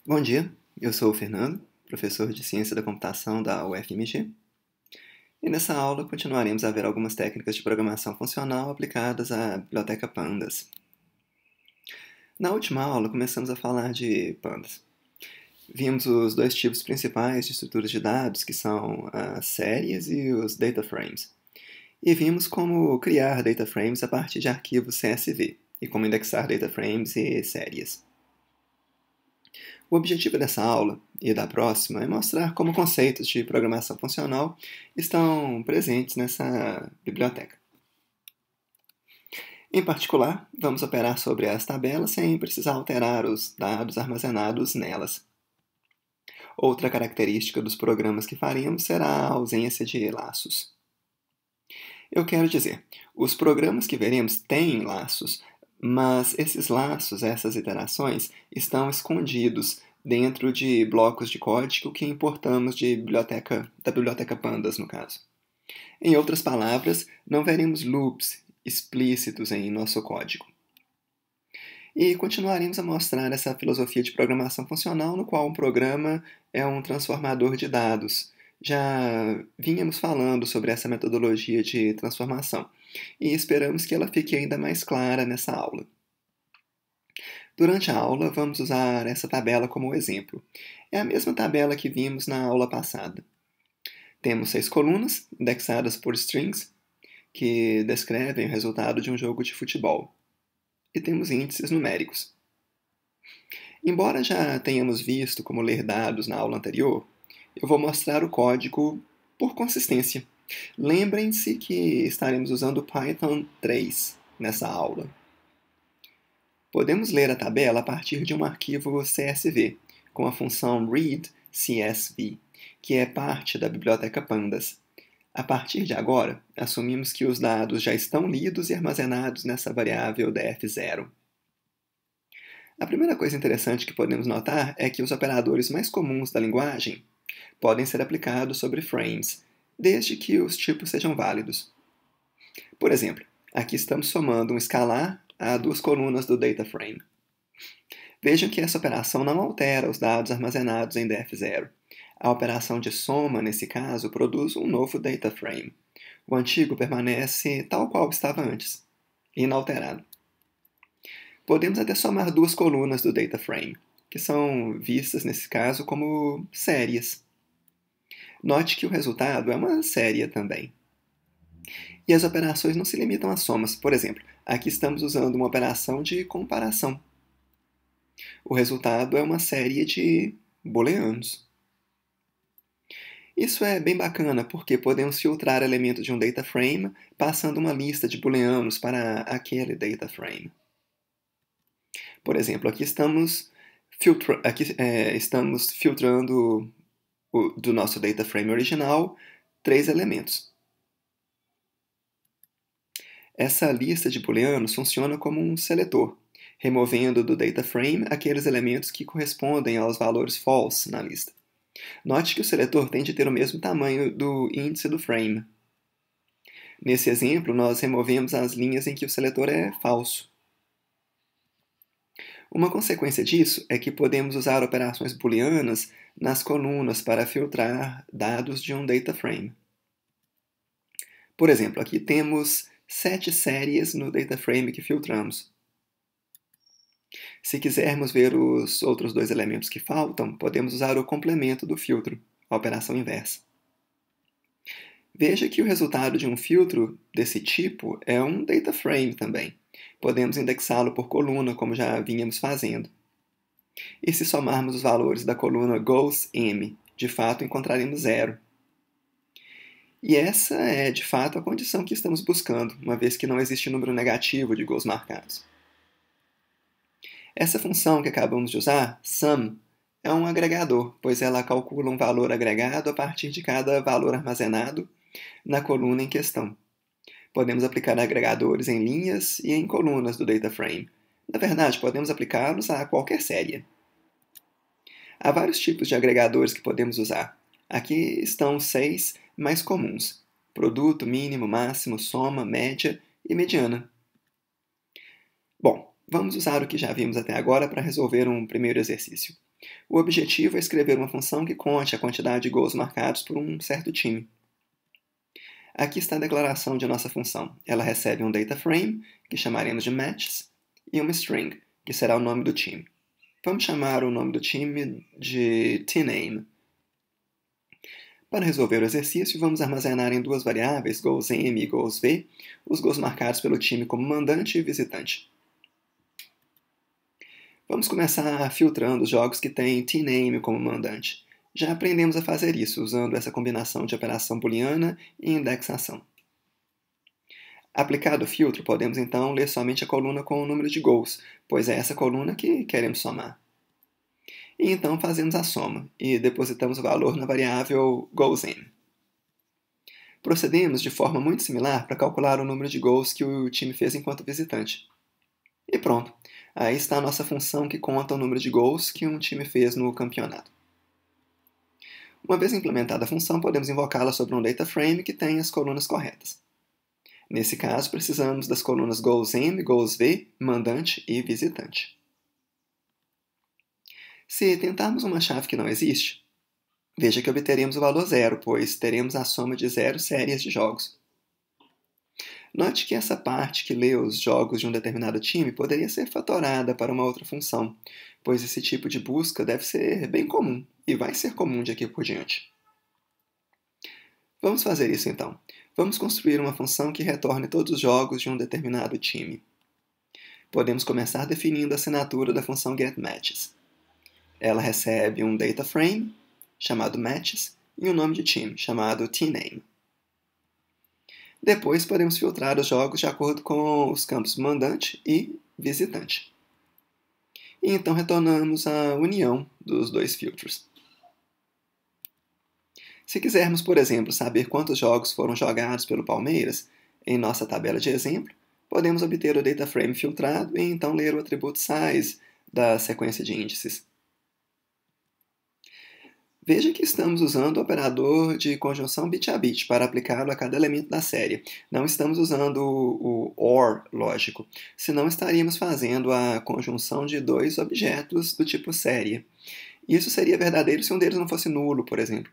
Bom dia, eu sou o Fernando, professor de Ciência da Computação da UFMG, e nessa aula continuaremos a ver algumas técnicas de programação funcional aplicadas à biblioteca Pandas. Na última aula começamos a falar de Pandas. Vimos os dois tipos principais de estruturas de dados, que são as séries e os data frames. E vimos como criar data frames a partir de arquivos CSV, e como indexar data frames e séries. O objetivo dessa aula e da próxima é mostrar como conceitos de programação funcional estão presentes nessa biblioteca. Em particular, vamos operar sobre as tabelas sem precisar alterar os dados armazenados nelas. Outra característica dos programas que faremos será a ausência de laços. Eu quero dizer, os programas que veremos têm laços, mas esses laços, essas iterações, estão escondidos dentro de blocos de código que importamos da biblioteca Pandas, no caso. Em outras palavras, não veremos loops explícitos em nosso código. E continuaremos a mostrar essa filosofia de programação funcional no qual um programa é um transformador de dados. Já vínhamos falando sobre essa metodologia de transformação e esperamos que ela fique ainda mais clara nessa aula. Durante a aula, vamos usar essa tabela como exemplo. É a mesma tabela que vimos na aula passada. Temos 6 colunas, indexadas por strings, que descrevem o resultado de um jogo de futebol. E temos índices numéricos. Embora já tenhamos visto como ler dados na aula anterior, eu vou mostrar o código por consistência. Lembrem-se que estaremos usando Python 3 nessa aula. Podemos ler a tabela a partir de um arquivo CSV, com a função readCSV, que é parte da biblioteca Pandas. A partir de agora, assumimos que os dados já estão lidos e armazenados nessa variável df0. A primeira coisa interessante que podemos notar é que os operadores mais comuns da linguagem podem ser aplicados sobre frames, desde que os tipos sejam válidos. Por exemplo, aqui estamos somando um escalar a 2 colunas do data frame. Vejam que essa operação não altera os dados armazenados em df0. A operação de soma, nesse caso, produz um novo data frame. O antigo permanece tal qual estava antes, inalterado. Podemos até somar 2 colunas do data frame, que são vistas, nesse caso, como séries. Note que o resultado é uma série também. E as operações não se limitam a somas. Por exemplo, aqui estamos usando uma operação de comparação. O resultado é uma série de booleanos. Isso é bem bacana porque podemos filtrar elementos de um data frame passando uma lista de booleanos para aquele data frame. Por exemplo, aqui estamos filtrando do nosso data frame original 3 elementos. Essa lista de booleanos funciona como um seletor, removendo do data frame aqueles elementos que correspondem aos valores false na lista. Note que o seletor tem de ter o mesmo tamanho do índice do frame. Nesse exemplo, nós removemos as linhas em que o seletor é falso. Uma consequência disso é que podemos usar operações booleanas nas colunas para filtrar dados de um data frame. Por exemplo, aqui temos 7 séries no data frame que filtramos. Se quisermos ver os outros 2 elementos que faltam, podemos usar o complemento do filtro, a operação inversa. Veja que o resultado de um filtro desse tipo é um data frame também. Podemos indexá-lo por coluna, como já vínhamos fazendo. E se somarmos os valores da coluna goes_m, de fato encontraremos 0. E essa é, de fato, a condição que estamos buscando, uma vez que não existe número negativo de gols marcados. Essa função que acabamos de usar, sum, é um agregador, pois ela calcula um valor agregado a partir de cada valor armazenado na coluna em questão. Podemos aplicar agregadores em linhas e em colunas do data frame. Na verdade, podemos aplicá-los a qualquer série. Há vários tipos de agregadores que podemos usar. Aqui estão os 6 mais comuns: produto, mínimo, máximo, soma, média e mediana. Bom, vamos usar o que já vimos até agora para resolver um primeiro exercício. O objetivo é escrever uma função que conte a quantidade de gols marcados por um certo time. Aqui está a declaração de nossa função. Ela recebe um data frame, que chamaremos de matches, e uma string, que será o nome do time. Vamos chamar o nome do time de tname. Para resolver o exercício, vamos armazenar em duas variáveis, goalsM e goalsV, os gols marcados pelo time como mandante e visitante. Vamos começar filtrando os jogos que têm tname como mandante. Já aprendemos a fazer isso usando essa combinação de operação booleana e indexação. Aplicado o filtro, podemos então ler somente a coluna com o número de gols, pois é essa coluna que queremos somar. E então fazemos a soma e depositamos o valor na variável goalsM. Procedemos de forma muito similar para calcular o número de gols que o time fez enquanto visitante. E pronto, aí está a nossa função que conta o número de gols que um time fez no campeonato. Uma vez implementada a função, podemos invocá-la sobre um data frame que tem as colunas corretas. Nesse caso, precisamos das colunas goalsM, goalsV, mandante e visitante. Se tentarmos uma chave que não existe, veja que obteremos o valor zero, pois teremos a soma de 0 séries de jogos. Note que essa parte que lê os jogos de um determinado time poderia ser fatorada para uma outra função, pois esse tipo de busca deve ser bem comum e vai ser comum de aqui por diante. Vamos fazer isso então. Vamos construir uma função que retorne todos os jogos de um determinado time. Podemos começar definindo a assinatura da função getMatches. Ela recebe um data frame, chamado matches, e um nome de time, chamado tname. Depois podemos filtrar os jogos de acordo com os campos mandante e visitante. E então retornamos a união dos dois filtros. Se quisermos, por exemplo, saber quantos jogos foram jogados pelo Palmeiras, em nossa tabela de exemplo, podemos obter o data frame filtrado e então ler o atributo size da sequência de índices. Veja que estamos usando o operador de conjunção bit a bit para aplicá-lo a cada elemento da série. Não estamos usando o OR lógico, senão estaríamos fazendo a conjunção de dois objetos do tipo série. Isso seria verdadeiro se um deles não fosse nulo, por exemplo.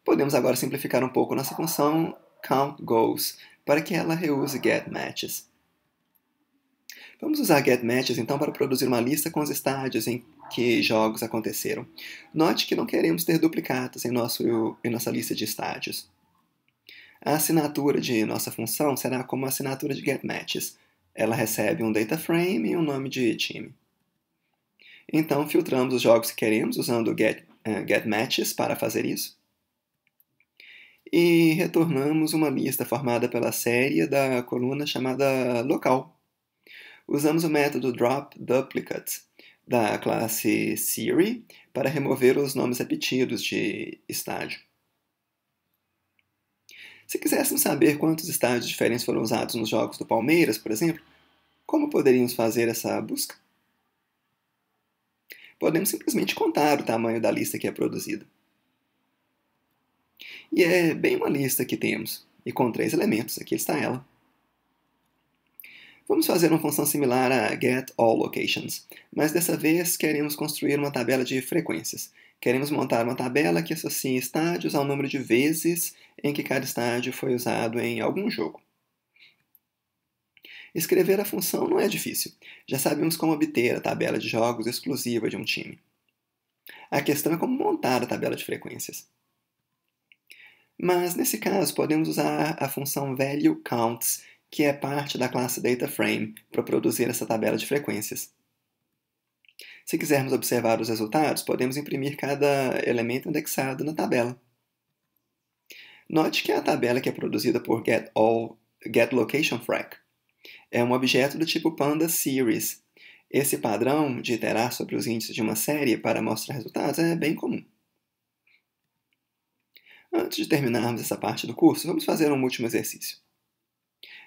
Podemos agora simplificar um pouco nossa função countGoals para que ela reuse getMatches. Vamos usar getMatches então para produzir uma lista com os estádios em que jogos aconteceram. Note que não queremos ter duplicados em nossa lista de estádios. A assinatura de nossa função será como a assinatura de getMatches. Ela recebe um data frame e um nome de time. Então filtramos os jogos que queremos usando getMatches para fazer isso. E retornamos uma lista formada pela série da coluna chamada local. Usamos o método dropDuplicate da classe Series para remover os nomes repetidos de estádio. Se quiséssemos saber quantos estádios diferentes foram usados nos jogos do Palmeiras, por exemplo, como poderíamos fazer essa busca? Podemos simplesmente contar o tamanho da lista que é produzida. E é bem uma lista que temos, e com 3 elementos, aqui está ela. Vamos fazer uma função similar a getAllLocations, mas dessa vez queremos construir uma tabela de frequências. Queremos montar uma tabela que associe estádios ao número de vezes em que cada estádio foi usado em algum jogo. Escrever a função não é difícil. Já sabemos como obter a tabela de jogos exclusiva de um time. A questão é como montar a tabela de frequências. Mas, nesse caso, podemos usar a função valueCounts, que é parte da classe DataFrame, para produzir essa tabela de frequências. Se quisermos observar os resultados, podemos imprimir cada elemento indexado na tabela. Note que a tabela que é produzida por getLocationFrac é um objeto do tipo PandaSeries. Esse padrão de iterar sobre os índices de uma série para mostrar resultados é bem comum. Antes de terminarmos essa parte do curso, vamos fazer um último exercício.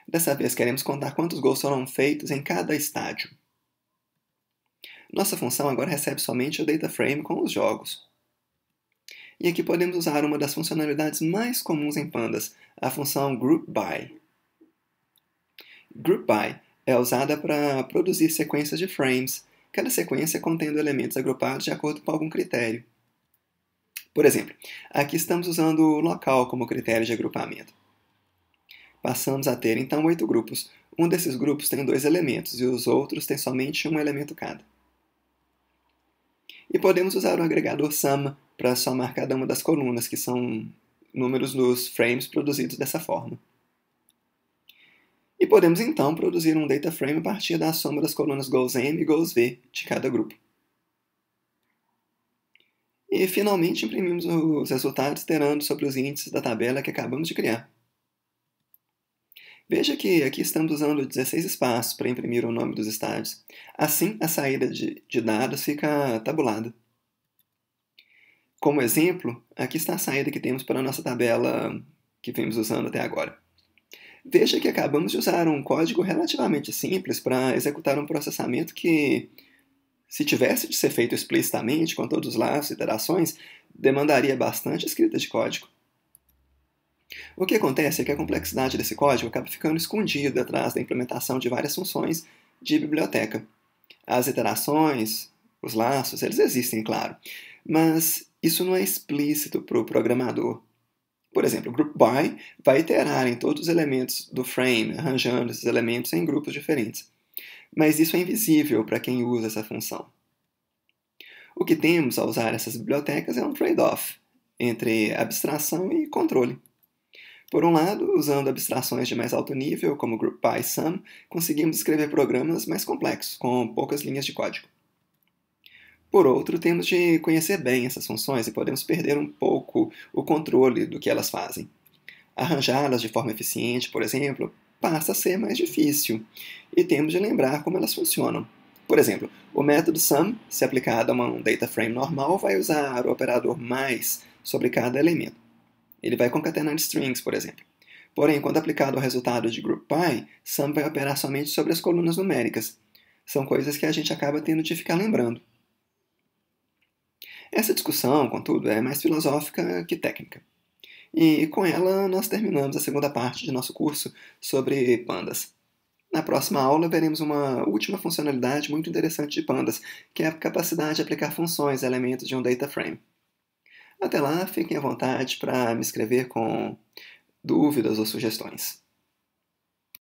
Dessa vez, queremos contar quantos gols foram feitos em cada estádio. Nossa função agora recebe somente o data frame com os jogos. E aqui podemos usar uma das funcionalidades mais comuns em Pandas, a função groupBy. GroupBy é usada para produzir sequências de frames, cada sequência contendo elementos agrupados de acordo com algum critério. Por exemplo, aqui estamos usando o local como critério de agrupamento. Passamos a ter, então, 8 grupos. Um desses grupos tem 2 elementos e os outros têm somente um elemento cada. E podemos usar o agregador sum para somar cada uma das colunas, que são números dos frames produzidos dessa forma. E podemos então produzir um data frame a partir da soma das colunas goals_m e goals_v de cada grupo. E finalmente imprimimos os resultados iterando sobre os índices da tabela que acabamos de criar. Veja que aqui estamos usando 16 espaços para imprimir o nome dos estádios. Assim, a saída de dados fica tabulada. Como exemplo, aqui está a saída que temos para a nossa tabela que vimos usando até agora. Veja que acabamos de usar um código relativamente simples para executar um processamento que, se tivesse de ser feito explicitamente, com todos os laços e iterações, demandaria bastante escrita de código. O que acontece é que a complexidade desse código acaba ficando escondida atrás da implementação de várias funções de biblioteca. As iterações, os laços, eles existem, claro, mas isso não é explícito para o programador. Por exemplo, o group by vai iterar em todos os elementos do frame, arranjando esses elementos em grupos diferentes. Mas isso é invisível para quem usa essa função. O que temos ao usar essas bibliotecas é um trade-off entre abstração e controle. Por um lado, usando abstrações de mais alto nível, como group by e sum, conseguimos escrever programas mais complexos, com poucas linhas de código. Por outro, temos de conhecer bem essas funções e podemos perder um pouco o controle do que elas fazem. Arranjá-las de forma eficiente, por exemplo, passa a ser mais difícil, e temos de lembrar como elas funcionam. Por exemplo, o método sum, se aplicado a um data frame normal, vai usar o operador mais sobre cada elemento. Ele vai concatenar strings, por exemplo. Porém, quando aplicado ao resultado de group by, sum vai operar somente sobre as colunas numéricas. São coisas que a gente acaba tendo de ficar lembrando. Essa discussão, contudo, é mais filosófica que técnica. E com ela nós terminamos a segunda parte de nosso curso sobre pandas. Na próxima aula veremos uma última funcionalidade muito interessante de pandas, que é a capacidade de aplicar funções a elementos de um data frame. Até lá, fiquem à vontade para me escrever com dúvidas ou sugestões.